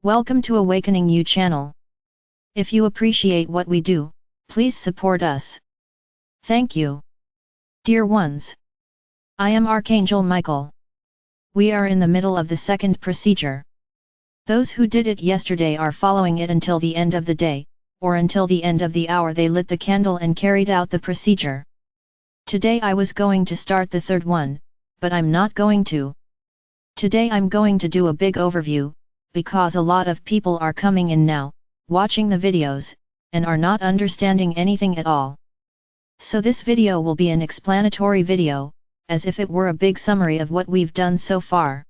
Welcome to Awakening You channel. If you appreciate what we do, please support us. Thank you. Dear ones, I am Archangel Michael. We are in the middle of the second procedure. Those who did it yesterday are following it until the end of the day, or until the end of the hour they lit the candle and carried out the procedure. Today I was going to start the third one, but I'm not going to. Today I'm going to do a big overview, because a lot of people are coming in now, watching the videos, and are not understanding anything at all. So this video will be an explanatory video, as if it were a big summary of what we've done so far.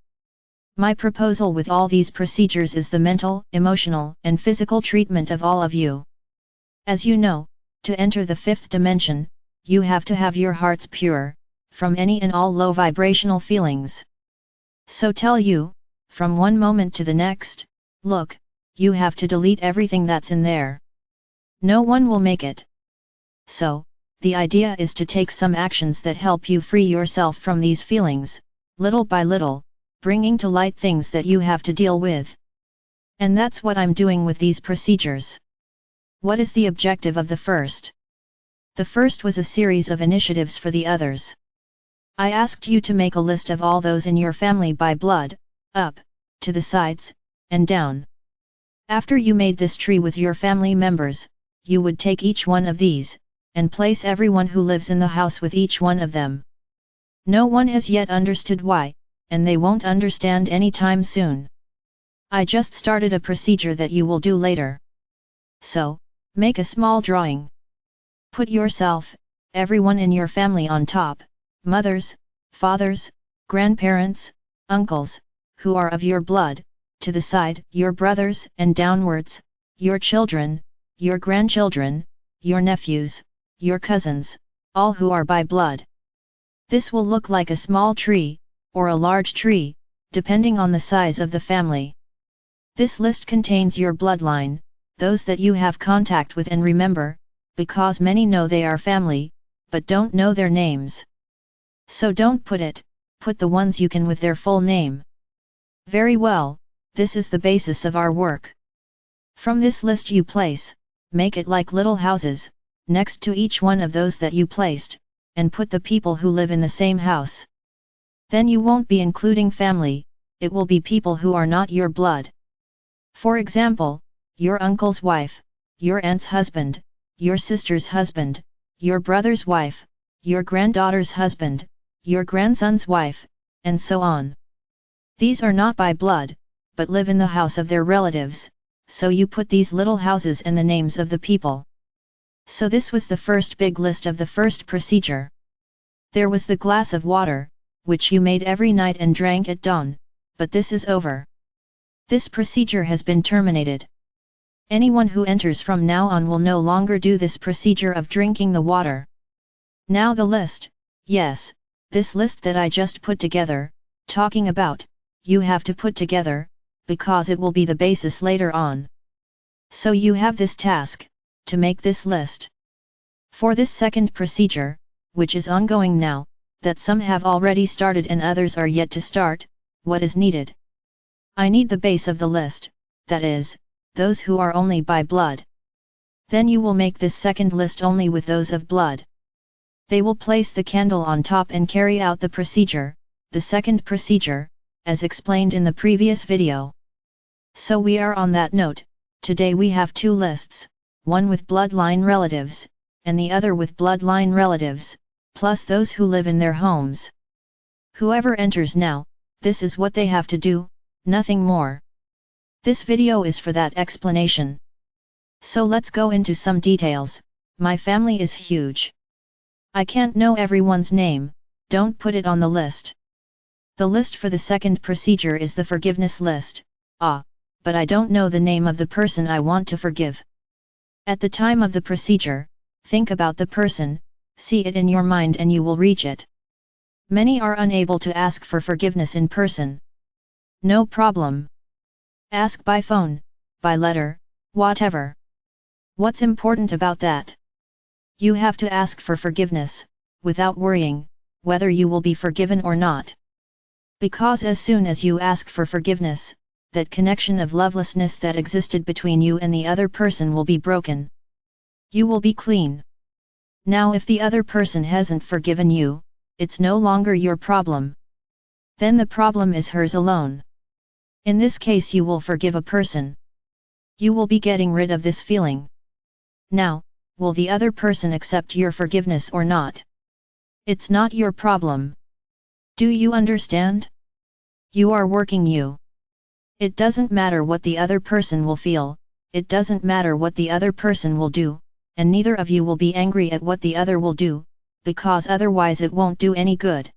My proposal with all these procedures is the mental, emotional, and physical treatment of all of you. As you know, to enter the fifth dimension, you have to have your hearts pure, from any and all low vibrational feelings. So tell you, from one moment to the next, look, you have to delete everything that's in there. No one will make it. So, the idea is to take some actions that help you free yourself from these feelings, little by little, bringing to light things that you have to deal with. And that's what I'm doing with these procedures. What is the objective of the first? The first was a series of initiatives for the others. I asked you to make a list of all those in your family by blood, up, to the sides, and down. After you made this tree with your family members, you would take each one of these, and place everyone who lives in the house with each one of them. No one has yet understood why, and they won't understand anytime soon. I just started a procedure that you will do later. So, make a small drawing. Put yourself, everyone in your family on top, mothers, fathers, grandparents, uncles, who are of your blood, to the side, your brothers, and downwards, your children, your grandchildren, your nephews, your cousins, all who are by blood. This will look like a small tree, or a large tree, depending on the size of the family. This list contains your bloodline, those that you have contact with, and remember, because many know they are family, but don't know their names. So don't put the ones you can with their full name. Very well, this is the basis of our work. From this list you make it like little houses, next to each one of those that you placed, and put the people who live in the same house. Then you won't be including family, it will be people who are not your blood. For example, your uncle's wife, your aunt's husband, your sister's husband, your brother's wife, your granddaughter's husband, your grandson's wife, and so on. These are not by blood, but live in the house of their relatives, so you put these little houses and the names of the people. So this was the first big list of the first procedure. There was the glass of water, which you made every night and drank at dawn, but this is over. This procedure has been terminated. Anyone who enters from now on will no longer do this procedure of drinking the water. Now the list, yes, this list that I just put together, talking about, you have to put together, because it will be the basis later on. So you have this task, to make this list. For this second procedure, which is ongoing now, that some have already started and others are yet to start, what is needed? I need the base of the list, that is, those who are only by blood. Then you will make this second list only with those of blood. They will place the candle on top and carry out the procedure, the second procedure, as explained in the previous video. So we are on that note. Today we have two lists, one with bloodline relatives, and the other with bloodline relatives, plus those who live in their homes. Whoever enters now, this is what they have to do, nothing more. This video is for that explanation. So let's go into some details. My family is huge. I can't know everyone's name, don't put it on the list. The list for the second procedure is the forgiveness list, but I don't know the name of the person I want to forgive. At the time of the procedure, think about the person, see it in your mind and you will reach it. Many are unable to ask for forgiveness in person. No problem. Ask by phone, by letter, whatever. What's important about that? You have to ask for forgiveness, without worrying, whether you will be forgiven or not. Because as soon as you ask for forgiveness, that connection of lovelessness that existed between you and the other person will be broken. You will be clean. Now if the other person hasn't forgiven you, it's no longer your problem. Then the problem is hers alone. In this case you will forgive a person. You will be getting rid of this feeling. Now, will the other person accept your forgiveness or not? It's not your problem. Do you understand? You are working you. It doesn't matter what the other person will feel, it doesn't matter what the other person will do, and neither of you will be angry at what the other will do, because otherwise it won't do any good.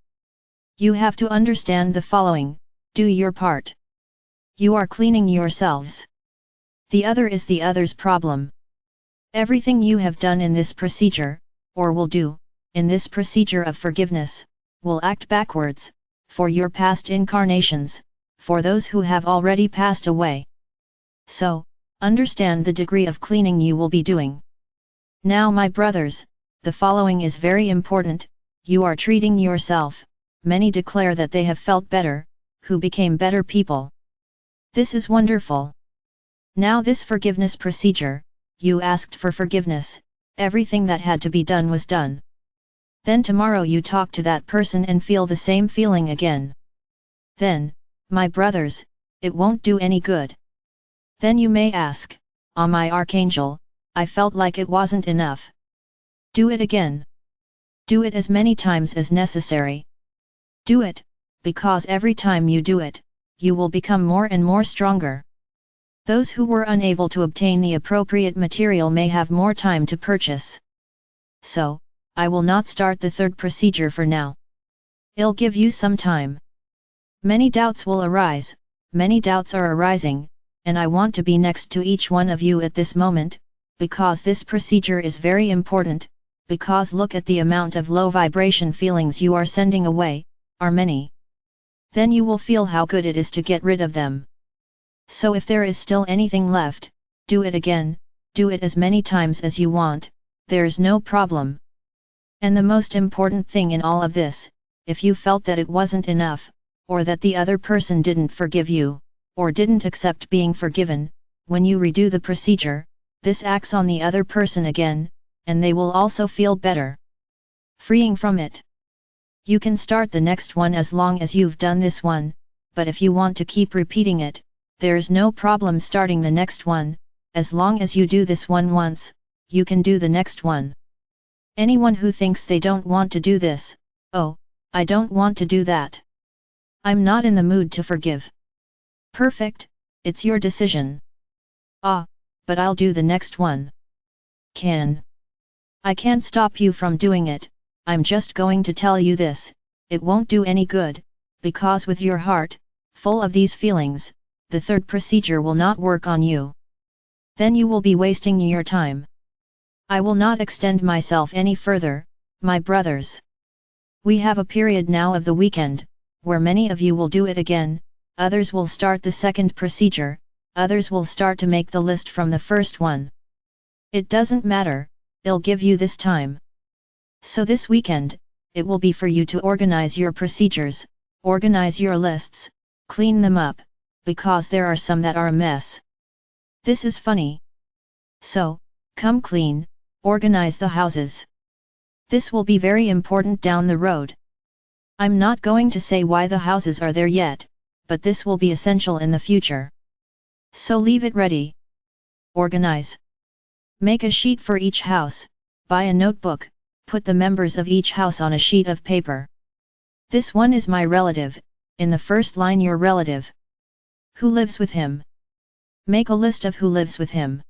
You have to understand the following: do your part. You are cleaning yourselves. The other is the other's problem. Everything you have done in this procedure, or will do, in this procedure of forgiveness, will act backwards, for your past incarnations, for those who have already passed away. So, understand the degree of cleaning you will be doing. Now my brothers, the following is very important: you are treating yourself. Many declare that they have felt better, who became better people. This is wonderful. Now this forgiveness procedure, you asked for forgiveness, everything that had to be done was done. Then tomorrow you talk to that person and feel the same feeling again. Then, my brothers, it won't do any good. Then you may ask, "Ah, my Archangel, I felt like it wasn't enough." Do it again. Do it as many times as necessary. Do it, because every time you do it, you will become more and more stronger. Those who were unable to obtain the appropriate material may have more time to purchase. So, I will not start the third procedure for now. I'll give you some time. Many doubts will arise, many doubts are arising, and I want to be next to each one of you at this moment, because this procedure is very important, because look at the amount of low vibration feelings you are sending away, are many. Then you will feel how good it is to get rid of them. So if there is still anything left, do it again, do it as many times as you want, there's no problem. And the most important thing in all of this, if you felt that it wasn't enough, or that the other person didn't forgive you, or didn't accept being forgiven, when you redo the procedure, this acts on the other person again, and they will also feel better. Freeing from it. You can start the next one as long as you've done this one, but if you want to keep repeating it, there's no problem starting the next one. As long as you do this one once, you can do the next one. Anyone who thinks they don't want to do this, "Oh, I don't want to do that. I'm not in the mood to forgive." Perfect, it's your decision. "Ah, but I'll do the next one." I can't stop you from doing it, I'm just going to tell you this, it won't do any good, because with your heart, full of these feelings, the third procedure will not work on you. Then you will be wasting your time. I will not extend myself any further, my brothers. We have a period now of the weekend, where many of you will do it again, others will start the second procedure, others will start to make the list from the first one. It doesn't matter, I'll give you this time. So this weekend, it will be for you to organize your procedures, organize your lists, clean them up, because there are some that are a mess. This is funny. So, come clean, organize the houses. This will be very important down the road. I'm not going to say why the houses are there yet, but this will be essential in the future. So leave it ready. Organize. Make a sheet for each house, buy a notebook, put the members of each house on a sheet of paper. This one is my relative, in the first line your relative. Who lives with him? Make a list of who lives with him.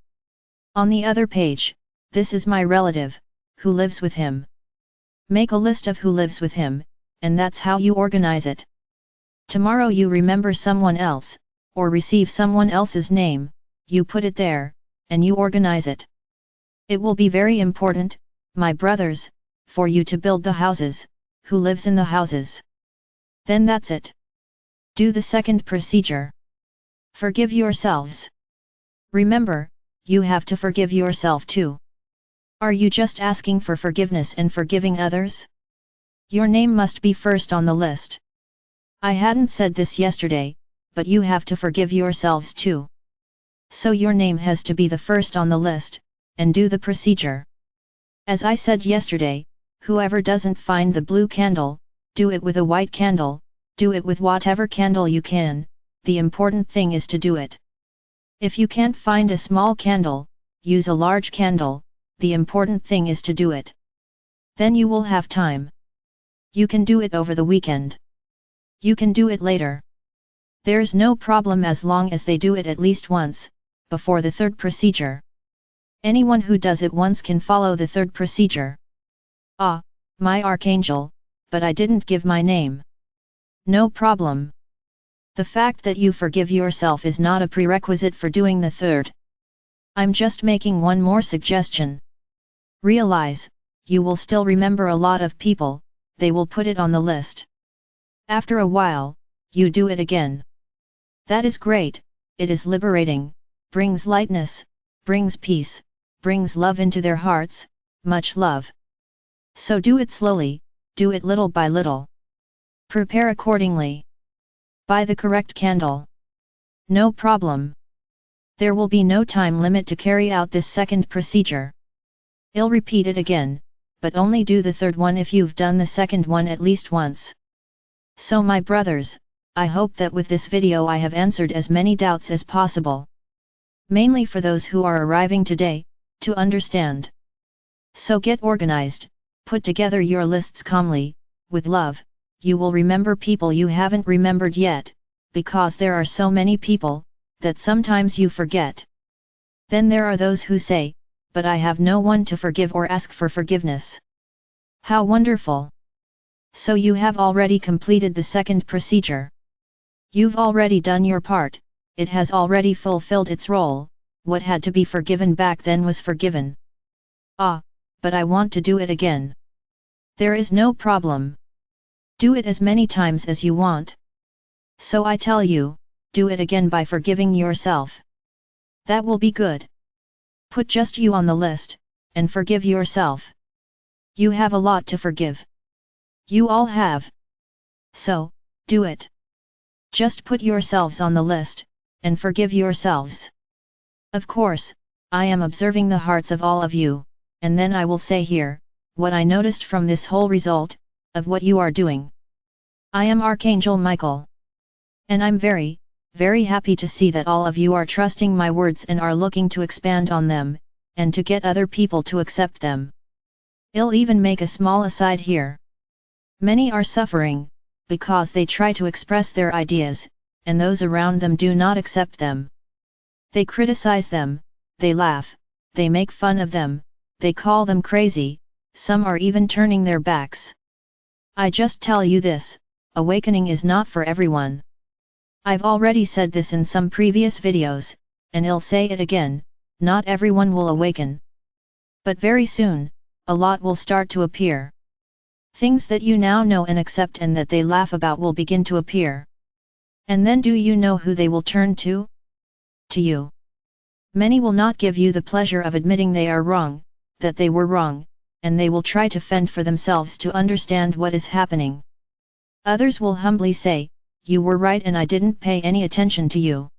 On the other page, this is my relative, who lives with him. Make a list of who lives with him, and that's how you organize it. Tomorrow you remember someone else, or receive someone else's name, you put it there, and you organize it. It will be very important, my brothers, for you to build the houses, who lives in the houses. Then that's it. Do the second procedure. Forgive yourselves. Remember, you have to forgive yourself too. Are you just asking for forgiveness and forgiving others? Your name must be first on the list. I hadn't said this yesterday, but you have to forgive yourselves too. So your name has to be the first on the list, and do the procedure. As I said yesterday, whoever doesn't find the blue candle, do it with a white candle, do it with whatever candle you can, the important thing is to do it. If you can't find a small candle, use a large candle, the important thing is to do it. Then you will have time. You can do it over the weekend. You can do it later. There's no problem as long as they do it at least once, before the third procedure. Anyone who does it once can follow the third procedure. Ah, my Archangel, but I didn't give my name. No problem. The fact that you forgive yourself is not a prerequisite for doing the third. I'm just making one more suggestion. Realize, you will still remember a lot of people, they will put it on the list. After a while, you do it again. That is great, it is liberating, brings lightness, brings peace, brings love into their hearts, much love. So do it slowly, do it little by little. Prepare accordingly. Buy the correct candle. No problem. There will be no time limit to carry out this second procedure. I'll repeat it again, but only do the third one if you've done the second one at least once. So my brothers, I hope that with this video I have answered as many doubts as possible. Mainly for those who are arriving today, to understand. So get organized, put together your lists calmly, with love, you will remember people you haven't remembered yet, because there are so many people, that sometimes you forget. Then there are those who say, but I have no one to forgive or ask for forgiveness. How wonderful! So you have already completed the second procedure. You've already done your part, it has already fulfilled its role, what had to be forgiven back then was forgiven. Ah, but I want to do it again. There is no problem. Do it as many times as you want. So I tell you, do it again by forgiving yourself. That will be good. Put just you on the list, and forgive yourself. You have a lot to forgive. You all have. So, do it. Just put yourselves on the list, and forgive yourselves. Of course, I am observing the hearts of all of you, and then I will say here, what I noticed from this whole result, of what you are doing. I am Archangel Michael. And I'm very, very happy to see that all of you are trusting my words and are looking to expand on them, and to get other people to accept them. I'll even make a small aside here. Many are suffering, because they try to express their ideas, and those around them do not accept them. They criticize them, they laugh, they make fun of them, they call them crazy, some are even turning their backs. I just tell you this, awakening is not for everyone. I've already said this in some previous videos, and I'll say it again, not everyone will awaken. But very soon, a lot will start to appear. Things that you now know and accept and that they laugh about will begin to appear. And then do you know who they will turn to? To you. Many will not give you the pleasure of admitting they are wrong, that they were wrong, and they will try to fend for themselves to understand what is happening. Others will humbly say, you were right and I didn't pay any attention to you.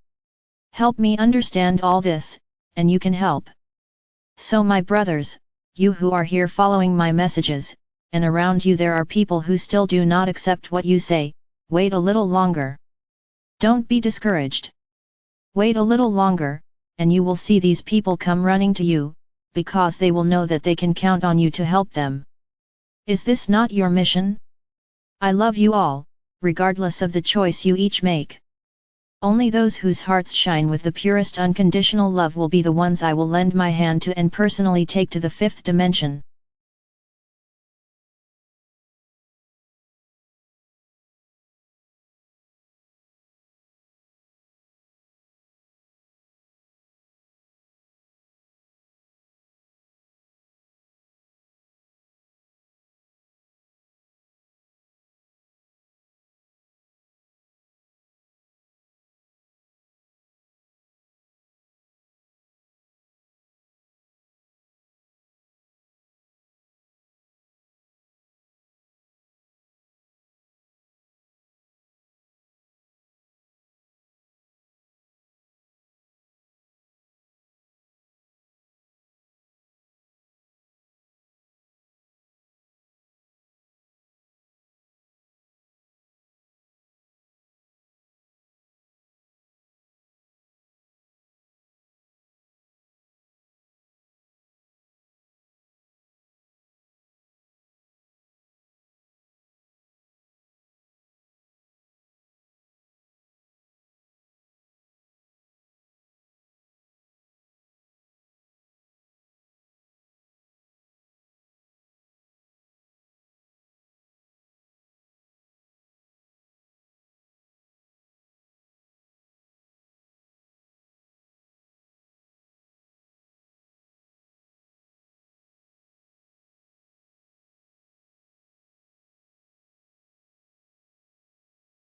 Help me understand all this, and you can help. So my brothers, you who are here following my messages, and around you there are people who still do not accept what you say, wait a little longer. Don't be discouraged. Wait a little longer, and you will see these people come running to you, because they will know that they can count on you to help them. Is this not your mission? I love you all, regardless of the choice you each make. Only those whose hearts shine with the purest unconditional love will be the ones I will lend my hand to and personally take to the fifth dimension.